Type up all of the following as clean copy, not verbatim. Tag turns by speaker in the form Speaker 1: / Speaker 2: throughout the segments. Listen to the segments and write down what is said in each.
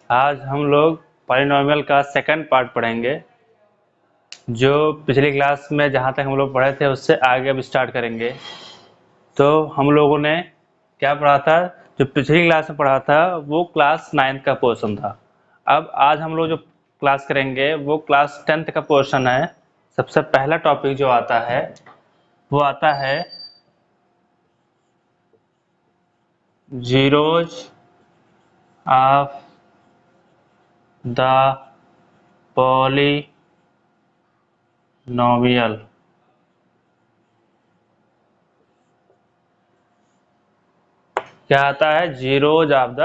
Speaker 1: आज हम लोग पॉलिनॉमियल का सेकंड पार्ट पढ़ेंगे। जो पिछली क्लास में जहाँ तक हम लोग पढ़े थे उससे आगे अब स्टार्ट करेंगे। तो हम लोगों ने क्या पढ़ा था, जो पिछली क्लास में पढ़ा था वो क्लास 9th का पोर्शन था। अब आज हम लोग जो क्लास करेंगे वो क्लास 10th का पोर्शन है। सबसे पहला टॉपिक जो आता है वो आता है जीरोज ऑफ द पॉलिनॉमियल। क्या आता है? जीरोज ऑफ द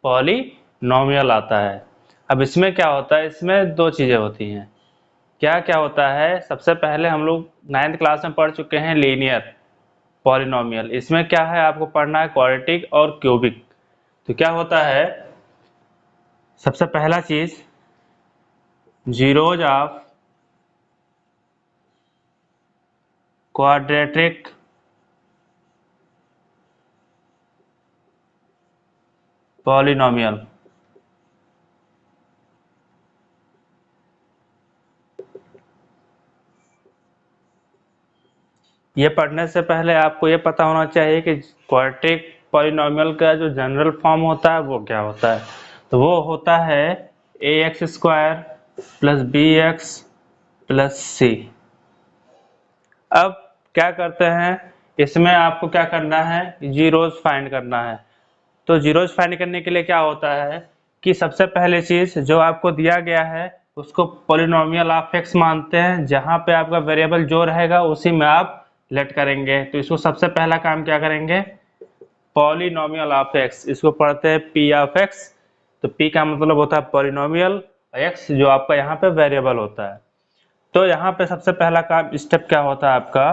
Speaker 1: पॉलिनॉमियल आता है। अब इसमें क्या होता है, इसमें दो चीजें होती हैं। क्या क्या होता है, सबसे पहले हम लोग 9th क्लास में पढ़ चुके हैं लीनियर पॉलिनॉमियल। इसमें क्या है, आपको पढ़ना है क्वाड्रेटिक और क्यूबिक। तो क्या होता है, सबसे पहला चीज जीरोज ऑफ क्वाड्रेटिक पॉलिनॉमियल। ये पढ़ने से पहले आपको ये पता होना चाहिए कि क्वाड्रेटिक पॉलिनॉमियल का जो जनरल फॉर्म होता है वो क्या होता है। तो वो होता है ax² plus bx plus c। अब क्या करते हैं, इसमें आपको क्या करना है, जीरोज फाइंड करना है। तो जीरोज फाइंड करने के लिए क्या होता है कि सबसे पहले चीज जो आपको दिया गया है उसको पॉलिनॉमियल ऑफ एक्स मानते हैं। जहां पे आपका वेरिएबल जो रहेगा उसी में आप लेट करेंगे। तो इसको सबसे पहला काम क्या करेंगे, पॉलिनॉमियल ऑफ एक्स, इसको पढ़ते हैं पी ऑफ एक्स। तो पी का मतलब होता है पॉलिनॉमियल, एक्स जो आपका यहाँ पे वेरिएबल होता है। तो यहाँ पे सबसे पहला काम स्टेप क्या होता है आपका,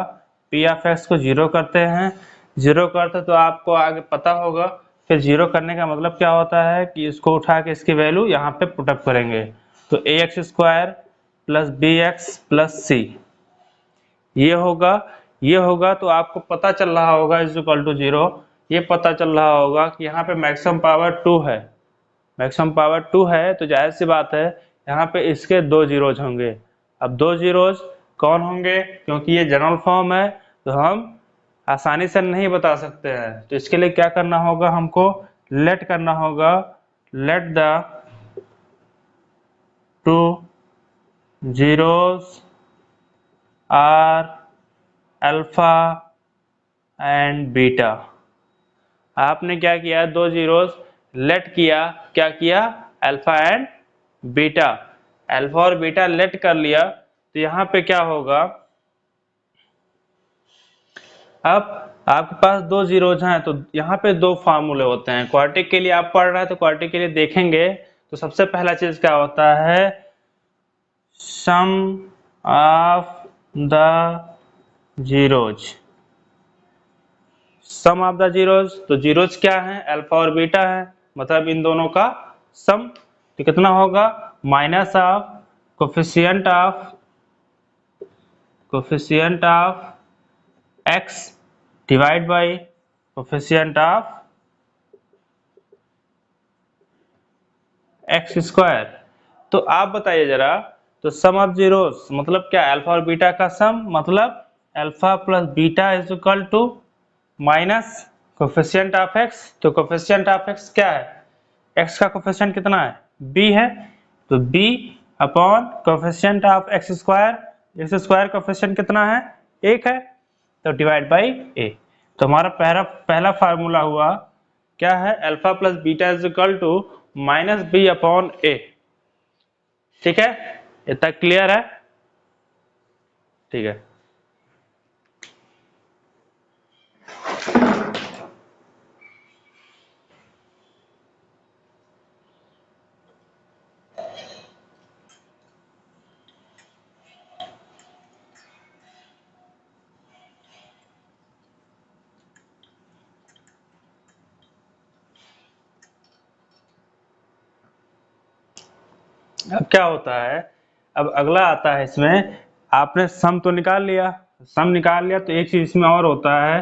Speaker 1: पी ऑफ एक्स को जीरो करते हैं। जीरो करते तो आपको आगे पता होगा, फिर जीरो करने का मतलब क्या होता है कि इसको उठा के इसकी वैल्यू यहाँ पे पुटअप करेंगे। तो ax² plus bx plus c ये होगा तो आपको पता चल रहा होगा इज इक्वल टू 0। ये पता चल रहा होगा कि यहाँ पे मैक्सिमम पावर 2 है। मैक्सिमम पावर 2 है तो जाहिर सी बात है यहाँ पे इसके दो जीरोज होंगे। अब दो जीरोज कौन होंगे, क्योंकि ये जनरल फॉर्म है तो हम आसानी से नहीं बता सकते हैं। तो इसके लिए क्या करना होगा, हमको लेट करना होगा, let the two zeros are alpha and beta. आपने क्या किया, दो जीरोज लेट किया, क्या किया, अल्फा एंड बीटा। अल्फा और बीटा लेट कर लिया तो यहाँ पे क्या होगा, अब आपके पास दो जीरोज हैं तो यहाँ पे दो फार्मूले होते हैं। क्वाड्रेटिक के लिए आप पढ़ रहे हैं तो क्वाड्रेटिक के लिए देखेंगे तो सबसे पहला चीज क्या होता है, sum of the zeros. Sum of the zeros, तो जीरोज क्या है, अल्फा और बीटा है, मतलब इन दोनों का सम। तो कितना होगा, minus of coefficient of x divide by coefficient of x square. तो आप बताइए जरा, तो सम ऑफ जीरोस मतलब क्या, अल्फा और बीटा का सम, मतलब alpha plus beta is equal to minus coefficient of x. तो कोफिशिएंट ऑफ एक्स क्या है, एक्स का कोफिशिएंट कितना है, बी है। तो b upon coefficient of x square coefficient कितना है, एक है, तो डिवाइड बाई ए। तो हमारा पहला फार्मूला हुआ क्या है, alpha plus beta is equal to minus B upon A. ठीक है, इतना क्लियर है? ठीक है। अब क्या होता है, अब अगला आता है इसमें, आपने सम तो निकाल लिया, सम निकाल लिया तो एक चीज इसमें और होता है,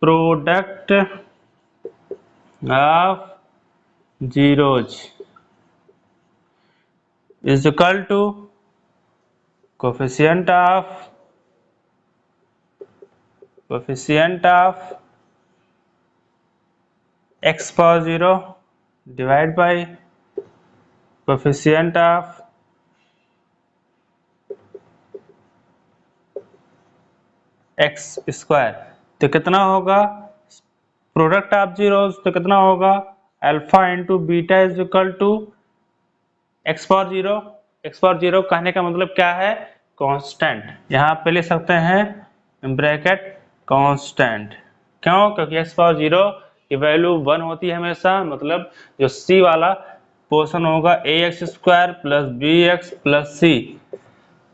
Speaker 1: product of zeros. Is equal to coefficient of x power 0 divide by coefficient of x square. तो कितना होगा प्रोडक्ट ऑफ जीरोस, तो कितना होगा alpha into beta is equal to x power zero. X power zero कहने का मतलब क्या है, कांस्टेंट। यहाँ पे ले सकते हैं ब्रैकेट कांस्टेंट। क्यों, क्योंकि एक्स पावर जीरो की वैल्यू 1 होती है हमेशा, मतलब जो सी वाला पोर्शन होगा A X square plus B X plus C.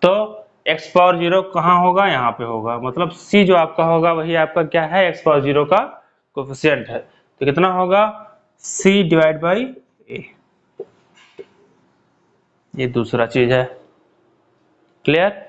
Speaker 1: तो एक्स पावर जीरो कहाँ होगा, यहाँ पे होगा, मतलब सी जो आपका होगा वही आपका क्या है, एक्स पावर जीरो का कोफिशिएंट है। तो कितना होगा सी डिवाइड बाई ए, ये दूसरा चीज है। क्लियर।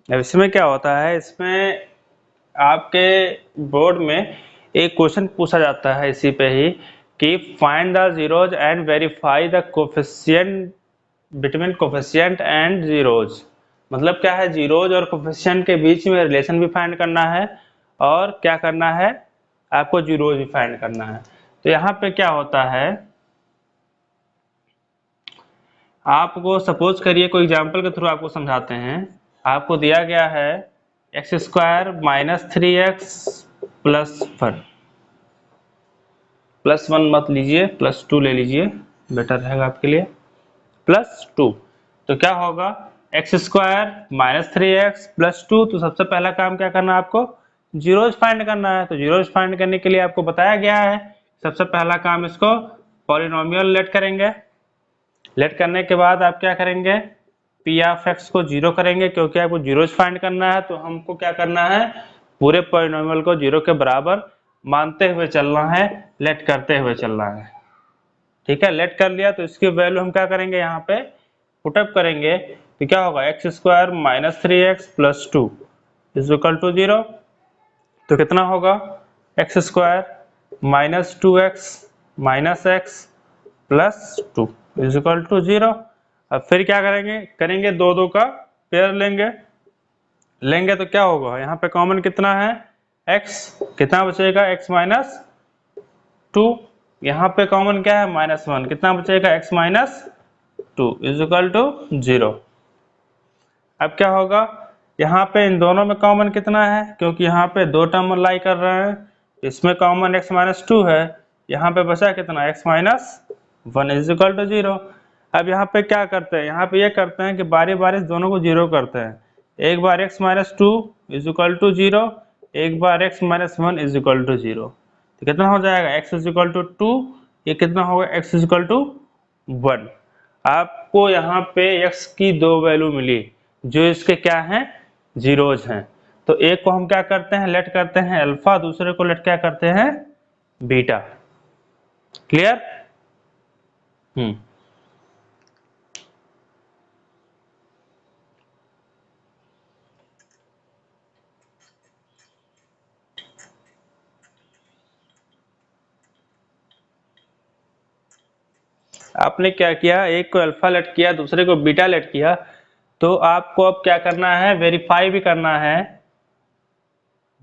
Speaker 1: अब इसमें क्या होता है, इसमें आपके बोर्ड में एक क्वेश्चन पूछा जाता है इसी पे ही कि find the zeros and verify the coefficient between coefficient and zeros. मतलब क्या है, जीरोज और कोफिशिएंट के बीच में रिलेशन भी फाइंड करना है और क्या करना है, आपको जीरोज भी फाइंड करना है। तो यहाँ पे क्या होता है, आपको सपोज करिए कोई एग्जांपल के थ्रू आपको समझाते हैं। आपको दिया गया है x square minus 3x plus 1, plus 1 मत लीजिए, प्लस 2 ले लीजिए, बेटर रहेगा आपके लिए, प्लस 2। तो क्या होगा x square minus 3x plus 2। तो सबसे पहला काम क्या करना है, आपको जीरोज फाइंड करना है। तो जीरोज फाइंड करने के लिए आपको बताया गया है सबसे पहला काम, इसको पॉलिनोमियल लेट करेंगे। लेट करने के बाद आप क्या करेंगे, पी ऑफ एक्स को जीरो करेंगे, क्योंकि आपको जीरोज फाइंड करना है। तो हमको क्या करना है, पूरे पॉलिनोमियल को जीरो के बराबर मानते हुए चलना है, लेट करते हुए चलना है। ठीक है, लेट कर लिया तो इसकी वैल्यू हम क्या करेंगे, यहाँ पे पुटअप करेंगे। तो क्या होगा x square minus 3x plus 2 is equal to 0। तो कितना होगा x square minus 2x minus x plus 2 is equal to 0। अब फिर क्या करेंगे दो दो का पेयर लेंगे तो क्या होगा, यहाँ पे कॉमन कितना है x, कितना बचेगा x माइनस 2। यहाँ पे कॉमन क्या है माइनस 1, कितना बचेगा x minus 2 is equal to 0। अब क्या होगा, यहाँ पे इन दोनों में कॉमन कितना है, क्योंकि यहाँ पे दो टर्म लाई कर रहे हैं, इसमें कॉमन x माइनस 2 है, यहाँ पे बचा कितना x minus 1 is equal to 0। अब यहाँ पे क्या करते हैं, यहाँ पे ये करते हैं कि बारी बारी दोनों को जीरो करते हैं। एक बार x minus 2 is equal to 0, एक बार x minus 1 is equal to 0। तो कितना हो जाएगा x इज इक्वल टू 2, ये कितना होगा x इज इक्वल टू 1। आपको यहाँ पे x की दो वैल्यू मिली जो इसके क्या हैं, जीरोज हैं। तो एक को हम क्या करते हैं, लेट करते हैं अल्फा, दूसरे को लेट क्या करते हैं बीटा। क्लियर। आपने क्या किया, एक को अल्फा लेट किया, दूसरे को बीटा लेट किया। तो आपको अब क्या करना है, वेरीफाई भी करना है।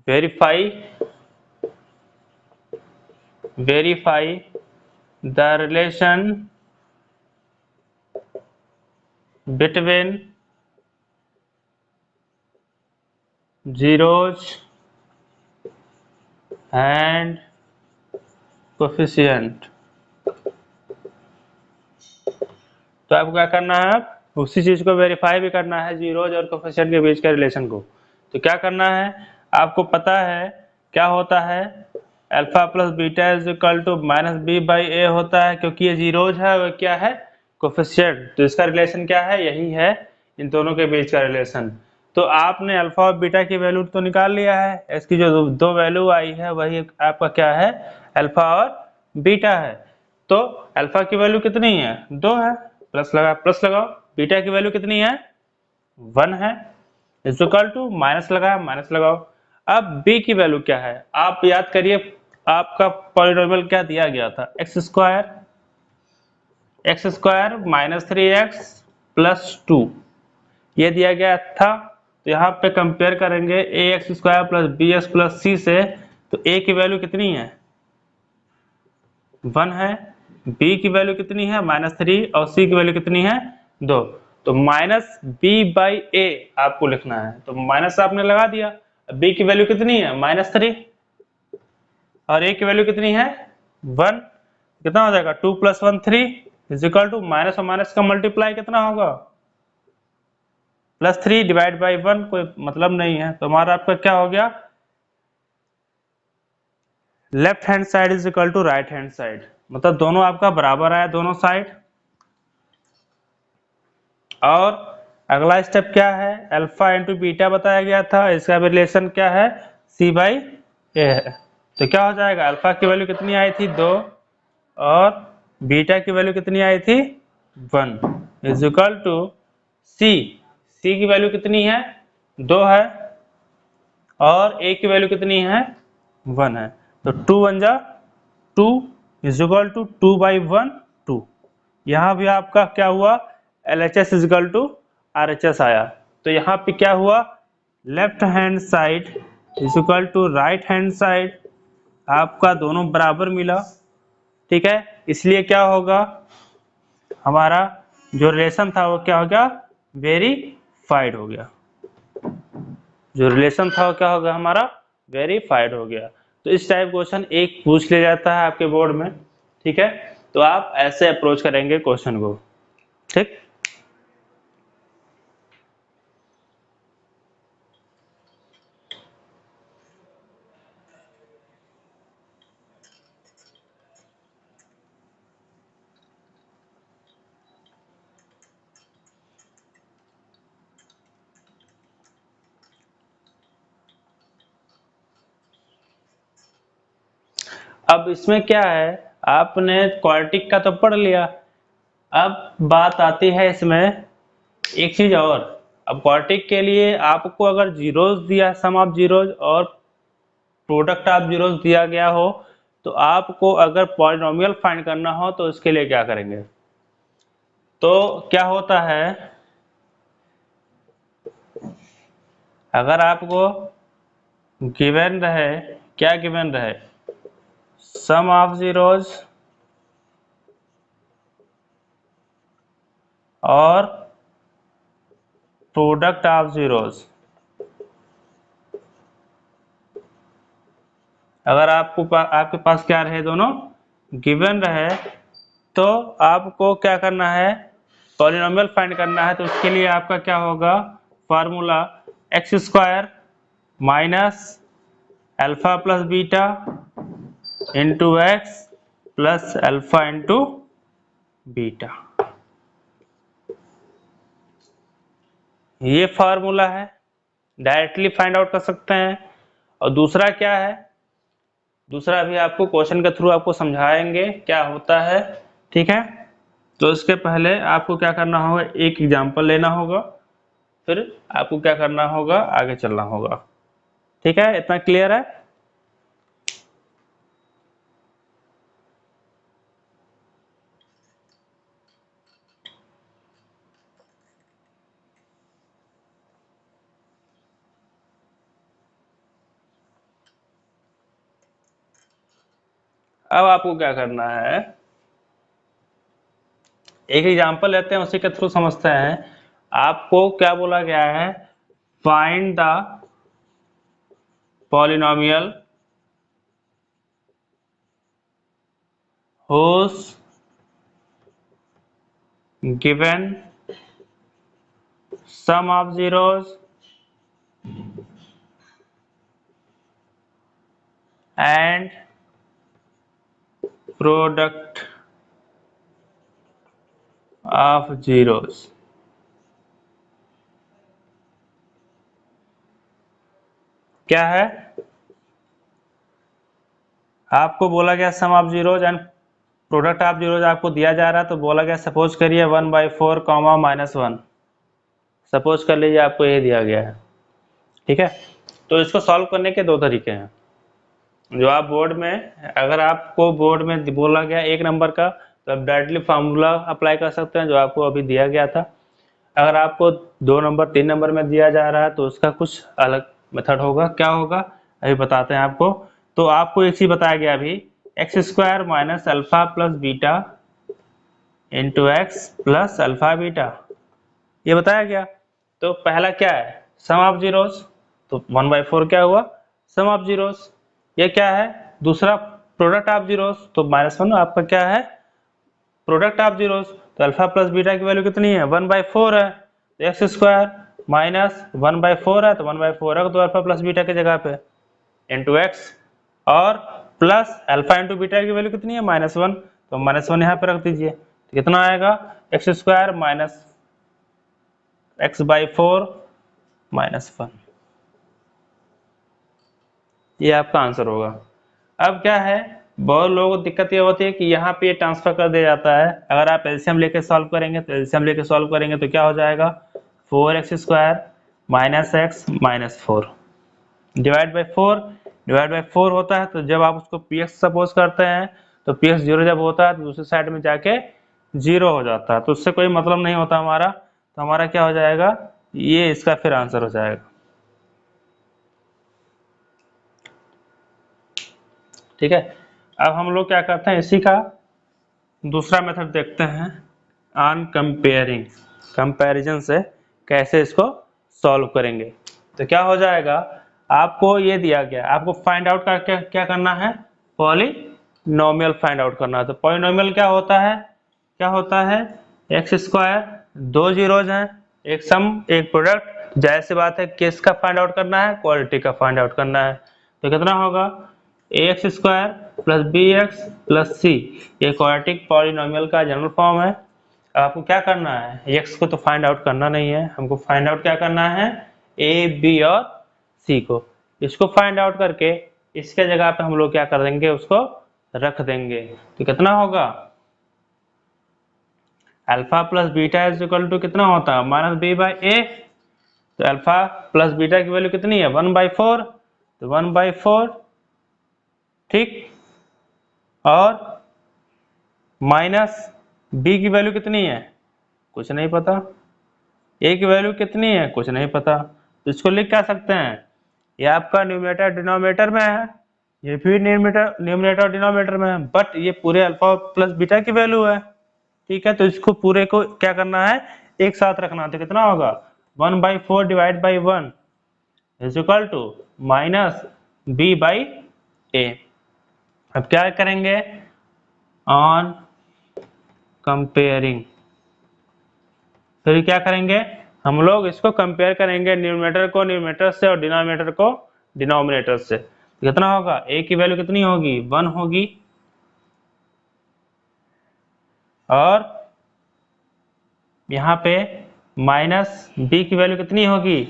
Speaker 1: Verify the relation between zeros and coefficient. तो आपको क्या करना है, उसी चीज को वेरीफाई भी करना है, जीरोज और कोफिशिएंट के बीच के रिलेशन को। तो क्या करना है, आपको पता है क्या होता है, alpha plus beta is equal to minus B by A होता है, क्योंकि ये जीरोज है और क्या है कोफिशिएंट। तो इसका रिलेशन क्या है, यही है इन दोनों के बीच का रिलेशन। तो आपने अल्फा और बीटा की वैल्यू तो निकाल लिया है, इसकी जो दो वैल्यू आई है वही आपका क्या है, अल्फा और बीटा है। तो अल्फा की वैल्यू कितनी है, 2 है, प्लस लगाओ, बीटा की वैल्यू कितनी है, 1 है, इज इक्वल टू माइनस लगाओ। अब बी की वैल्यू क्या है, आप याद करिए आपका पॉलिनोमियल क्या दिया गया था, x square minus 3x plus 2 ये दिया गया था। तो यहाँ पे कंपेयर करेंगे A X square plus B X plus C से, तो ए की वैल्यू कितनी है, 1 है, बी की वैल्यू कितनी है, -3 और सी की वैल्यू कितनी है, 2। तो माइनस बी बाई ए आपको लिखना है, तो माइनस आपने लगा दिया। बी की वैल्यू कितनी है, -3 और ए की वैल्यू कितनी है, 1। कितना हो जाएगा, 2 + 1 3 इज इक्वल टू माइनस और माइनस का मल्टीप्लाई कितना होगा, +3 डिवाइड बाई 1, कोई मतलब नहीं है। तो हमारा आपका क्या हो गया, left hand side is equal to right hand side, मतलब दोनों आपका बराबर आया दोनों साइड। और अगला स्टेप क्या है, अल्फा इंटू बीटा बताया गया था, इसका रिलेशन क्या है, सी बाई ए है। तो क्या हो जाएगा, अल्फा की वैल्यू कितनी आई थी, 2 और बीटा की वैल्यू कितनी आई थी, 1 इज इक्वल टू सी, सी की वैल्यू कितनी है, 2 है और ए की वैल्यू कितनी है, 1 है। तो 2 1 जा 2 इज इक्वल टू 2 बाई 1 2। यहाँ भी आपका क्या हुआ, LHS is equal to RHS आया। तो यहाँ पे क्या हुआ, left hand side is equal to right hand side, आपका दोनों बराबर मिला, ठीक है। इसलिए क्या होगा, हमारा जो रिलेशन था वो क्या हो गया, वेरीफाइड हो गया। जो रिलेशन था वो क्या हो गया, हमारा वेरीफाइड हो गया। तो इस टाइप क्वेश्चन एक पूछ लिया जाता है आपके बोर्ड में, ठीक है। तो आप ऐसे अप्रोच करेंगे क्वेश्चन को, ठीक। अब इसमें क्या है, आपने क्वाड्रेटिक का तो पढ़ लिया, अब बात आती है इसमें एक चीज और। अब क्वाड्रेटिक के लिए आपको अगर जीरोस दिया, सम ऑफ जीरोस और प्रोडक्ट ऑफ जीरोस दिया गया हो, तो आपको अगर पॉलिनोमियल फाइंड करना हो तो इसके लिए क्या करेंगे, तो क्या होता है, अगर आपको गिवन रहे, क्या गिवन रहे, सम ऑफ जीरोस और प्रोडक्ट ऑफ जीरोस, अगर आपके पास क्या रहे, दोनों गिवन रहे, तो आपको क्या करना है, पॉलिनोमियल फाइंड करना है। तो उसके लिए आपका क्या होगा, formula x square minus alpha plus beta into x plus alpha into beta, ये फार्मूला है, डायरेक्टली फाइंड आउट कर सकते हैं। और दूसरा क्या है, दूसरा भी आपको क्वेश्चन के थ्रू आपको समझाएंगे क्या होता है, ठीक है। तो इसके पहले आपको क्या करना होगा, एक एग्जांपल लेना होगा, फिर आपको क्या करना होगा, आगे चलना होगा, ठीक है। इतना क्लियर है। अब आपको क्या करना है, एक एग्जांपल लेते हैं, उसी के थ्रू समझते हैं। आपको क्या बोला गया है, find the polynomial whose given sum of zeros and product of zeros। क्या है, आपको बोला गया sum of zeros and product of zeros आपको दिया जा रहा है, तो बोला गया सपोज करिए 1/4 कॉमा -1, सपोज कर लीजिए आपको ये दिया गया है। ठीक है, तो इसको सॉल्व करने के दो तरीके हैं। जो आप बोर्ड में, अगर आपको बोर्ड में बोला गया एक नंबर का, तो आप डायरेक्टली फार्मूला अप्लाई कर सकते हैं जो आपको अभी दिया गया था। अगर आपको 2 नंबर 3 नंबर में दिया जा रहा है तो उसका कुछ अलग मेथड होगा। क्या होगा अभी बताते हैं आपको। तो आपको एक चीज बताया गया अभी, x² minus alpha plus beta into x plus alpha beta, ये बताया गया। तो पहला क्या है, सम ऑफ जीरोस, तो 1/4 क्या हुआ, सम ऑफ जीरोस। ये क्या है, दूसरा प्रोडक्ट ऑफ जीरोस, तो -1 आपका क्या है, प्रोडक्ट ऑफ जीरोस। तो अल्फा प्लस बीटा की वैल्यू कितनी है, 1/4 है, तो x² माइनस 1/4 है, तो 1/4 रख दो अल्फा प्लस बीटा की जगह पे, इंटू एक्स, और प्लस अल्फा इंटू बीटा की वैल्यू कितनी है, -1, तो -1 यहाँ पे रख दीजिए, तो कितना आएगा, x² माइनस x/4 -1, ये आपका आंसर होगा। अब क्या है, बहुत लोगों को दिक्कत ये होती है कि यहाँ पे ये ट्रांसफर कर दिया जाता है। अगर आप एलसीएम लेके सॉल्व करेंगे, तो एलसीएम लेके सॉल्व करेंगे तो क्या हो जाएगा, 4x² minus x minus 4 divide by 4 होता है। तो जब आप उसको px सपोज करते हैं, तो px 0 जब होता है तो दूसरी साइड में जाके 0 हो जाता है, तो उससे कोई मतलब नहीं होता हमारा। तो हमारा क्या हो जाएगा, ये इसका फिर आंसर हो जाएगा। ठीक है, अब हम लोग क्या करते हैं, इसी का दूसरा मेथड देखते हैं, ऑन कंपेयरिंग, कंपैरिजन से कैसे इसको सॉल्व करेंगे। तो क्या हो जाएगा, आपको ये दिया गया, आपको फाइंड आउट करके क्या करना है, पॉलिनोमियल फाइंड आउट करना है। तो पॉलिनोमियल क्या होता है, x², 2 जीरोज हैं, एक सम एक प्रोडक्ट, जाहिर सी बात है किसका फाइंड आउट करना है, क्वालिटी का फाइंड आउट करना है। तो कितना होगा, ax² plus bx plus c, ये क्वाड्रेटिक पॉलिनोमियल का जनरल फॉर्म है। आपको क्या करना है, x को तो फाइंड आउट करना नहीं है, हमको फाइंड आउट क्या करना है, a b और c को। इसको फाइंड आउट करके इसके जगह पे हम लोग क्या कर देंगे, उसको रख देंगे। तो कितना होगा, alpha plus beta is equal to कितना होता है, -b/a। तो अल्फा प्लस बीटा की वैल्यू कितनी है, 1/4, तो 1/4, ठीक, और माइनस बी की वैल्यू कितनी है, कुछ नहीं पता, ए की वैल्यू कितनी है, कुछ नहीं पता। तो इसको लिख क्या सकते हैं, ये आपका न्यूमरेटर डिनोमिनेटर में है, ये भी न्यूमरेटर डिनोमिनेटर में है, बट ये पूरे अल्फा प्लस बीटा की वैल्यू है। ठीक है, तो इसको पूरे को क्या करना है, एक साथ रखना। तो कितना होगा, 1/4 divide by 1 is equal to minus b/a। अब क्या करेंगे, ऑन कंपेयरिंग, फिर क्या करेंगे, हम लोग इसको कंपेयर करेंगे, न्यूमरेटर को न्यूमरेटर से और डिनोमिनेटर को डिनोमिनेटर से। तो कितना होगा, a की वैल्यू कितनी होगी, 1 होगी, और यहाँ पे माइनस b की वैल्यू कितनी होगी,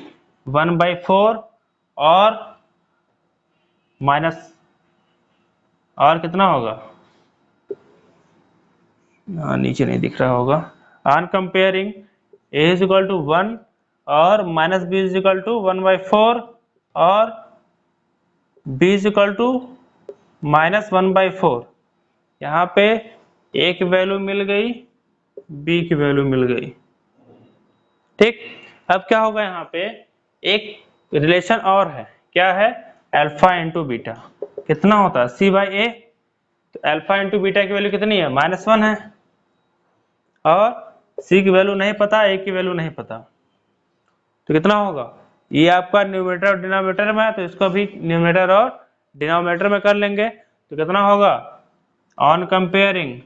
Speaker 1: 1/4, और माइनस, और कितना होगा, नीचे नहीं दिख रहा होगा, on comparing a is equal to 1 और minus b is equal to 1/4 और b इज इक्वल टू -1/4। यहाँ पे a की वैल्यू मिल गई, b की वैल्यू मिल गई। ठीक, अब क्या होगा, यहाँ पे एक रिलेशन और है, क्या है, अल्फा इंटू बीटा कितना होता है, c/a। तो अल्फा इंटू बीटा की वैल्यू कितनी है, -1 है, और c की वैल्यू नहीं पता, a की वैल्यू नहीं पता। तो कितना होगा, ये आपका न्यूमरेटर और डिनोमिनेटर में है, तो इसको भी न्यूमरेटर और डिनोमिनेटर में कर लेंगे। तो कितना होगा, ऑन कंपेयरिंग,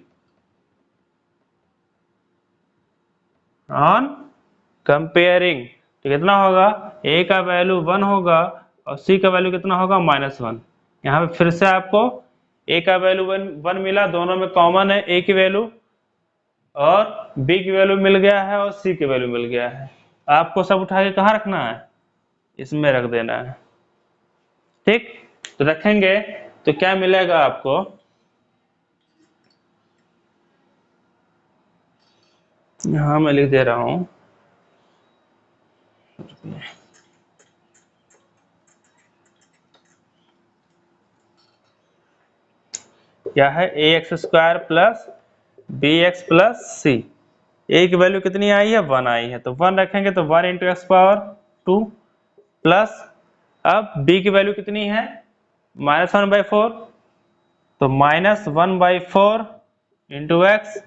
Speaker 1: तो कितना होगा, a का वैल्यू 1 होगा और c का वैल्यू कितना होगा, -1। यहाँ पे फिर से आपको a का वैल्यू 1 मिला, दोनों में कॉमन है a की वैल्यू, और b की वैल्यू मिल गया है और c की वैल्यू मिल गया है। आपको सब उठा के कहाँ रखना है, इसमें रख देना है। ठीक, तो रखेंगे तो क्या मिलेगा आपको, यहां मैं लिख दे रहा हूं, क्या है A X square plus B X plus C. A की वैल्यू कितनी आई है, 1 आई है, तो 1 रखेंगे तो 1 इंटू एक्स पावर 2 प्लस, अब बी की वैल्यू कितनी है, -1/4, तो -1/4 इंटू एक्स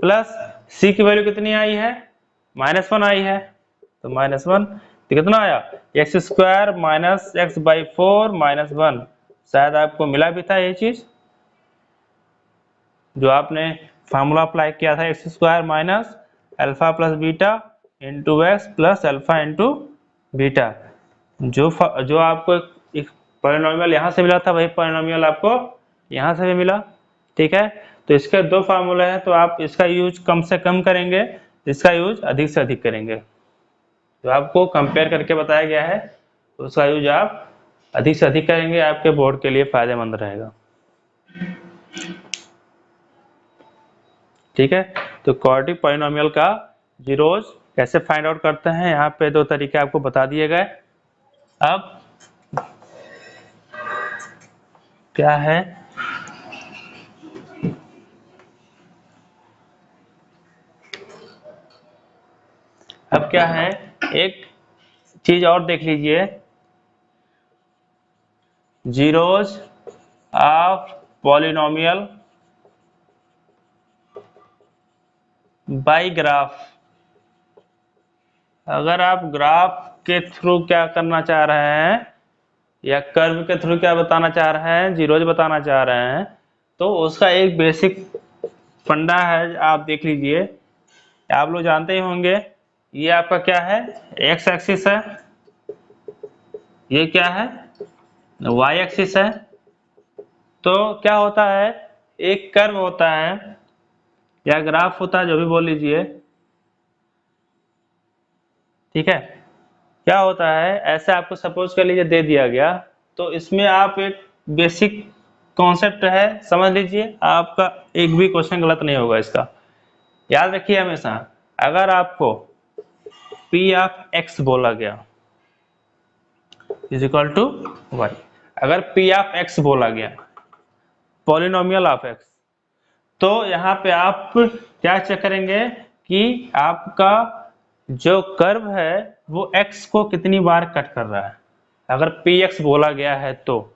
Speaker 1: प्लस सी की वैल्यू कितनी आई है, -1 आई है, तो -1, तो कितना आया, x square minus x by 4 -1। शायद आपको मिला भी था ये चीज जो आपने फार्मूला अप्लाई किया था, x square minus alpha plus beta into x plus alpha into beta, जो आपको एक पॉलिनॉमियल यहाँ से मिला था वही पॉलिनॉमियल आपको यहाँ से भी मिला। ठीक है, तो इसके दो फार्मूले हैं, तो आप इसका यूज कम से कम करेंगे, इसका यूज अधिक से अधिक करेंगे। जो आपको कंपेयर करके बताया गया है तो उसका यूज आप अधिक से अधिक करेंगे, आपके बोर्ड के लिए फायदेमंद रहेगा। ठीक है, तो क्वाड्रेटिक पॉलिनॉमियल का जीरोज कैसे फाइंड आउट करते हैं, यहाँ पे दो तरीके आपको बता दिए गए। अब क्या है, अब क्या है, एक चीज और देख लीजिए, zeros of polynomial by graph. अगर आप ग्राफ के थ्रू क्या करना चाह रहे हैं या कर्व के थ्रू क्या बताना चाह रहे हैं, जीरोज बताना चाह रहे हैं, तो उसका एक बेसिक फंडा है, आप देख लीजिए, आप लोग जानते ही होंगे, ये आपका क्या है, एक्स एक्सिस है, ये क्या है, वाई एक्सिस है। तो क्या होता है, एक कर्व होता है या ग्राफ होता है, जो भी बोल लीजिए, ठीक है, क्या होता है, ऐसे आपको सपोज कर लीजिए दे दिया गया, तो इसमें आप एक बेसिक कॉन्सेप्ट है समझ लीजिए, आपका एक भी क्वेश्चन गलत नहीं होगा इसका, याद रखिए हमेशा। अगर आपको P ऑफ x बोला गया इज इक्वल टू वाई, अगर P ऑफ x बोला गया पॉलिनॉमियल ऑफ x, तो यहाँ पे आप क्या चेक करेंगे कि आपका जो कर्व है वो x को कितनी बार कट कर रहा है। अगर px बोला गया है तो,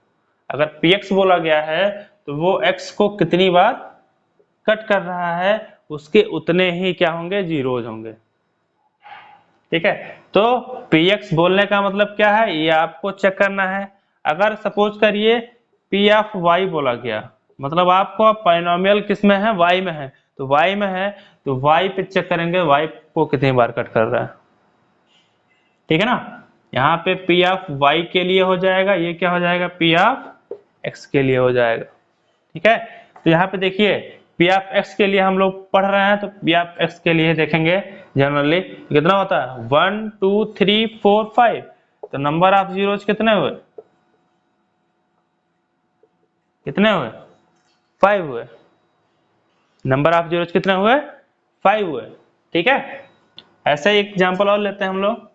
Speaker 1: अगर px बोला गया है तो वो x को कितनी बार कट कर रहा है, उसके उतने ही क्या होंगे, जीरोज होंगे। ठीक है, तो px बोलने का मतलब क्या है, ये आपको चेक करना है। अगर सपोज करिए p ऑफ y बोला गया, मतलब आपको पॉलिनॉमियल किस में है, y में है, तो y में है तो y पे चेक करेंगे y को कितनी बार कट कर रहा है। ठीक है ना, यहाँ पे p ऑफ y के लिए हो जाएगा, ये क्या हो जाएगा, p ऑफ x के लिए हो जाएगा। ठीक है, तो यहाँ पे देखिए p ऑफ x के लिए हम लोग पढ़ रहे हैं, तो p ऑफ x के लिए देखेंगे जनरली कितना होता है, 1 2 3 4 5, तो नंबर ऑफ जीरोज कितने हुए, कितने हुए, 5 हुए, नंबर ऑफ जीरोज कितने हुए, 5 हुए। ठीक है, ऐसे एक एग्जांपल और लेते हैं हम लोग,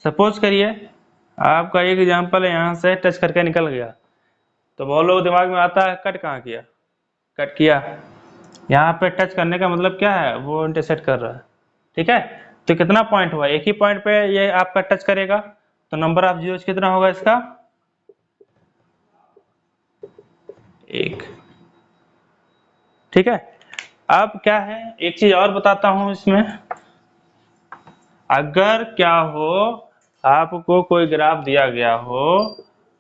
Speaker 1: सपोज करिए आपका एक एग्जांपल है, यहाँ से टच करके निकल गया, तो बहुत लोग दिमाग में आता है कट कहाँ किया, कट किया, यहाँ पे टच करने का मतलब क्या है, वो इंटरसेक्ट कर रहा है। ठीक है, तो कितना पॉइंट हुआ, एक ही पॉइंट पे ये आपका टच करेगा, तो नंबर ऑफ जीरोज कितना होगा इसका, 1। ठीक है, अब क्या है, एक चीज और बताता हूं इसमें, अगर क्या हो, आपको कोई ग्राफ दिया गया हो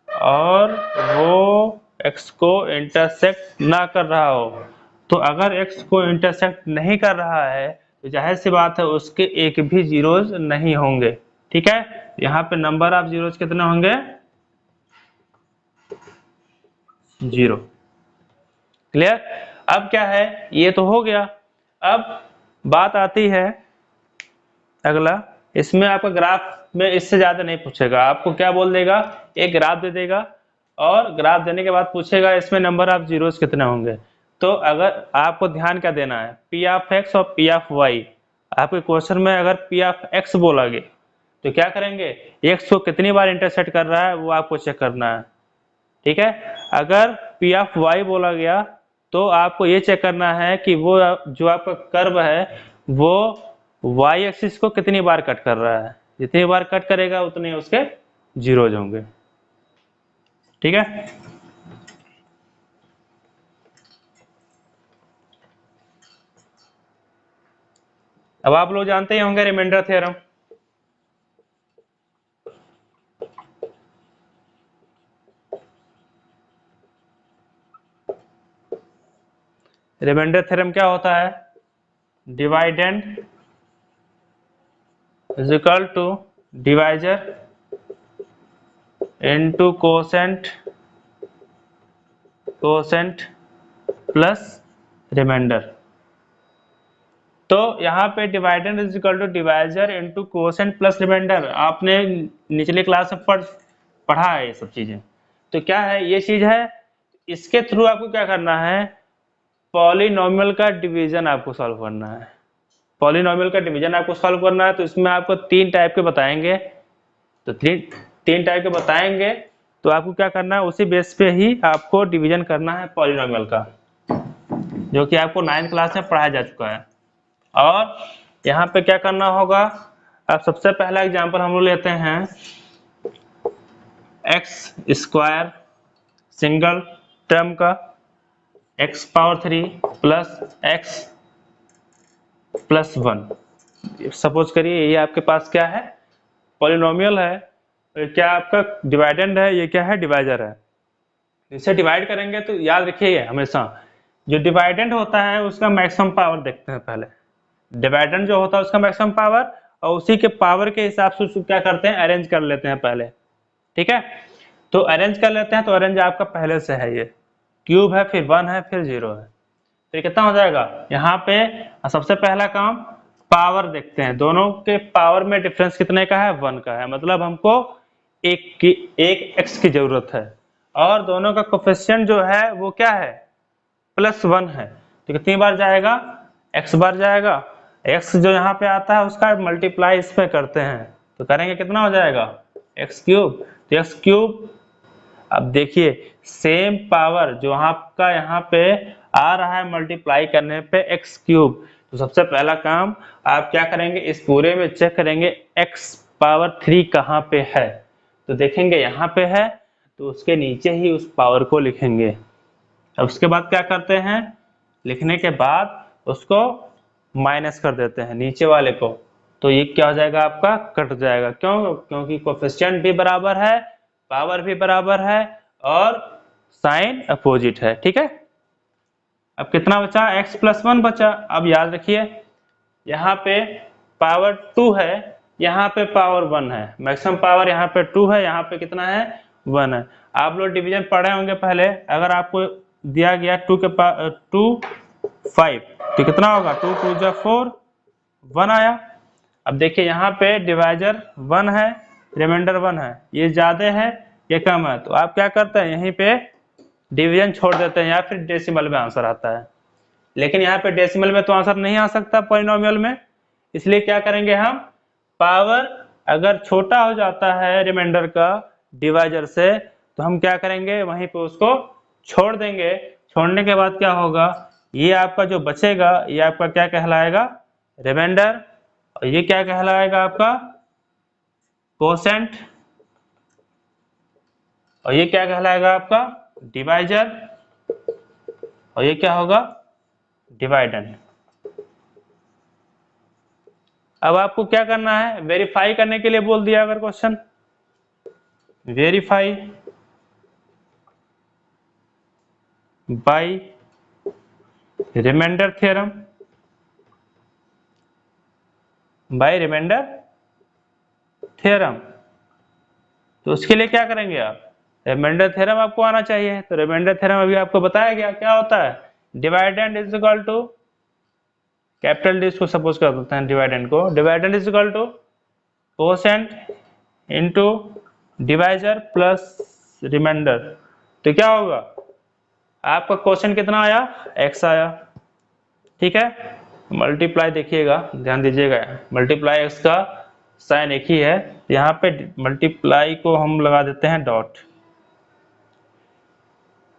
Speaker 1: और वो x को इंटरसेक्ट ना कर रहा हो, तो अगर x को इंटरसेक्ट नहीं कर रहा है तो जाहिर सी बात है उसके एक भी जीरोज नहीं होंगे। ठीक है, यहाँ पे नंबर ऑफ जीरोज कितने होंगे, 0। क्लियर, अब क्या है, ये तो हो गया। अब बात आती है अगला, इसमें आपका ग्राफ में इससे ज्यादा नहीं पूछेगा, आपको क्या बोल देगा, एक ग्राफ दे देगा और ग्राफ देने के बाद पूछेगा इसमें नंबर ऑफ जीरोस कितने होंगे। तो अगर आपको ध्यान क्या देना है, पी ऑफ एक्स और पी ऑफ वाई, आपके क्वेश्चन में अगर पी ऑफ एक्स बोला गया तो क्या करेंगे, एक्स को कितनी बार इंटरसेक्ट कर रहा है वो आपको चेक करना है, ठीक है। अगर पी ऑफ वाई बोला गया तो आपको ये चेक करना है कि वो जो आपका कर्व है वो वाई एक्सिस को कितनी बार कट कर रहा है, जितनी बार कट करेगा उतने उसके जीरोज होंगे, ठीक है। अब आप लोग जानते ही होंगे रिमाइंडर थ्योरम। रिमाइंडर थ्योरम क्या होता है, dividend is equal to divisor into quotient plus remainder. तो यहाँ पे dividend is equal to divisor into quotient plus remainder, आपने निचले क्लास में पढ़ा है ये सब चीजें। तो क्या है ये चीज है, इसके थ्रू आपको क्या करना है, पॉलिनोमियल का डिवीजन आपको सॉल्व करना है। पॉलिनोमियल का डिवीजन आपको सॉल्व करना है, तो इसमें आपको तीन टाइप के बताएंगे, तो तीन टाइप के बताएंगे, तो आपको क्या करना है, उसी बेस पे ही आपको डिवीजन करना है पॉलिनोमियल का, जो कि आपको 9th क्लास में पढ़ाया जा चुका है। और यहाँ पे क्या करना होगा, अब सबसे पहला एग्जांपल हम लोग लेते हैं एक्स स्क्वायर सिंगल टर्म का, x power 3 plus x plus 1। Suppose करिए ये आपके पास क्या है, पॉलिनोमियल है, क्या आपका डिवाइडेंड है, ये क्या है, डिवाइजर है। इसे डिवाइड करेंगे तो याद रखिए हमेशा जो डिवाइडेंड होता है उसका मैक्सिमम पावर देखते हैं पहले, डिवाइडेंड जो होता है उसका मैक्सिमम पावर, और उसी के पावर के हिसाब से उसको क्या करते हैं, अरेंज कर लेते हैं पहले, ठीक है। तो अरेंज कर लेते हैं, तो अरेंज आपका पहले से है, ये क्यूब है, फिर 1 है, फिर 0 है, तो कितना हो जाएगा यहाँ पे। सबसे पहला काम पावर देखते हैं, दोनों के पावर में डिफरेंस कितने का है, 1 का है, मतलब हमको एक एक्स की जरूरत है, और दोनों का कोफिशिएंट जो है वो क्या है, +1 है, तो कितनी बार जाएगा, x बार जाएगा। x जो यहाँ पे आता है उसका मल्टीप्लाई इस पे करते हैं, तो करेंगे कितना हो जाएगा, x क्यूब। तो x क्यूब, अब देखिए सेम पावर जो आपका यहाँ पे आ रहा है मल्टीप्लाई करने पे x क्यूब, तो सबसे पहला काम आप क्या करेंगे, इस पूरे में चेक करेंगे x पावर 3 कहाँ पे है, तो देखेंगे यहाँ पे है, तो उसके नीचे ही उस पावर को लिखेंगे। अब उसके बाद क्या करते हैं, लिखने के बाद उसको माइनस कर देते हैं नीचे वाले को, तो ये क्या हो जाएगा, आपका कट जाएगा, क्यों, क्योंकि कोफिशिएंट भी बराबर है, पावर भी बराबर है, और साइन अपोजिट है, ठीक है। अब कितना बचा, x + 1 बचा। अब याद रखिए यहाँ पे पावर 2 है, यहाँ पे पावर 1 है, मैक्सिमम पावर यहाँ पे 2 है, यहाँ पे कितना है, 1 है। आप लोग डिवीजन पढ़े होंगे पहले, अगर आपको दिया गया 2 के 5 तो कितना होगा, 2 × 2 = 4, 1 आया। अब देखिए यहाँ पे डिवाइजर 1 है, रिमाइंडर 1 है, ये ज्यादा है ये कम है, तो आप क्या करते हैं यहीं पे डिवीजन छोड़ देते हैं, या फिर डेसिमल में आंसर आता है। लेकिन यहाँ पे डेसिमल में तो आंसर नहीं आ सकता पॉलिनोमियल में, इसलिए क्या करेंगे हम, पावर अगर छोटा हो जाता है रिमाइंडर का डिवाइजर से, तो हम क्या करेंगे वहीं पे उसको छोड़ देंगे। छोड़ने के बाद क्या होगा, ये आपका जो बचेगा ये आपका क्या कहलाएगा, रिमाइंडर, और ये क्या कहलाएगा आपका कोसेंट, और ये क्या कहलाएगा आपका डिवाइजर, और ये क्या होगा डिवाइडेंड। अब आपको क्या करना है, वेरीफाई करने के लिए बोल दिया अगर question, verify by remainder theorem, by remainder theorem. तो उसके लिए क्या करेंगे आप, रिमाइंडर थ्योरम आपको आना चाहिए, तो रिमाइंडर थ्योरम अभी आपको बताया गया क्या होता है, dividend is equal to capital D इसको सपोज कर देते हैं डिवाइडेंड को। Dividend is equal to quotient into divisor plus remainder. तो क्या होगा, आपका क्वेश्चन कितना आया, x आया, ठीक है। मल्टीप्लाई देखिएगा, ध्यान दीजिएगा, मल्टीप्लाई x का साइन एक ही है, यहाँ पे मल्टीप्लाई को हम लगा देते हैं डॉट।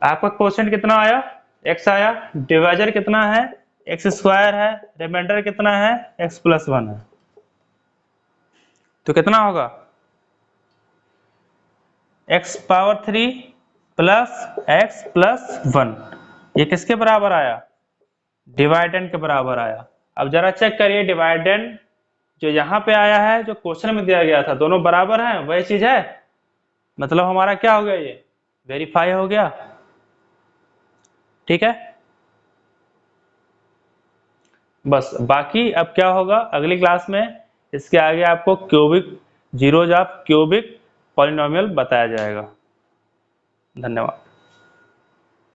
Speaker 1: आपका क्वेश्चन कितना आया, x आया, डिवाइजर कितना है, x स्क्वायर है, रिमाइंडर कितना है, x प्लस 1 है। तो कितना होगा, x power 3 plus x plus 1। ये किसके बराबर आया, डिवाइडेंड के बराबर आया। अब जरा चेक करिए, डिवाइडेंड जो यहाँ पे आया है, जो क्वेश्चन में दिया गया था, दोनों बराबर हैं, वही चीज है। मतलब हमारा क्या हो गया, ये वेरीफाई हो गया, ठीक है। बस बाकी अब क्या होगा अगली क्लास में, इसके आगे आपको cubic zeros of cubic polynomial बताया जाएगा। धन्यवाद।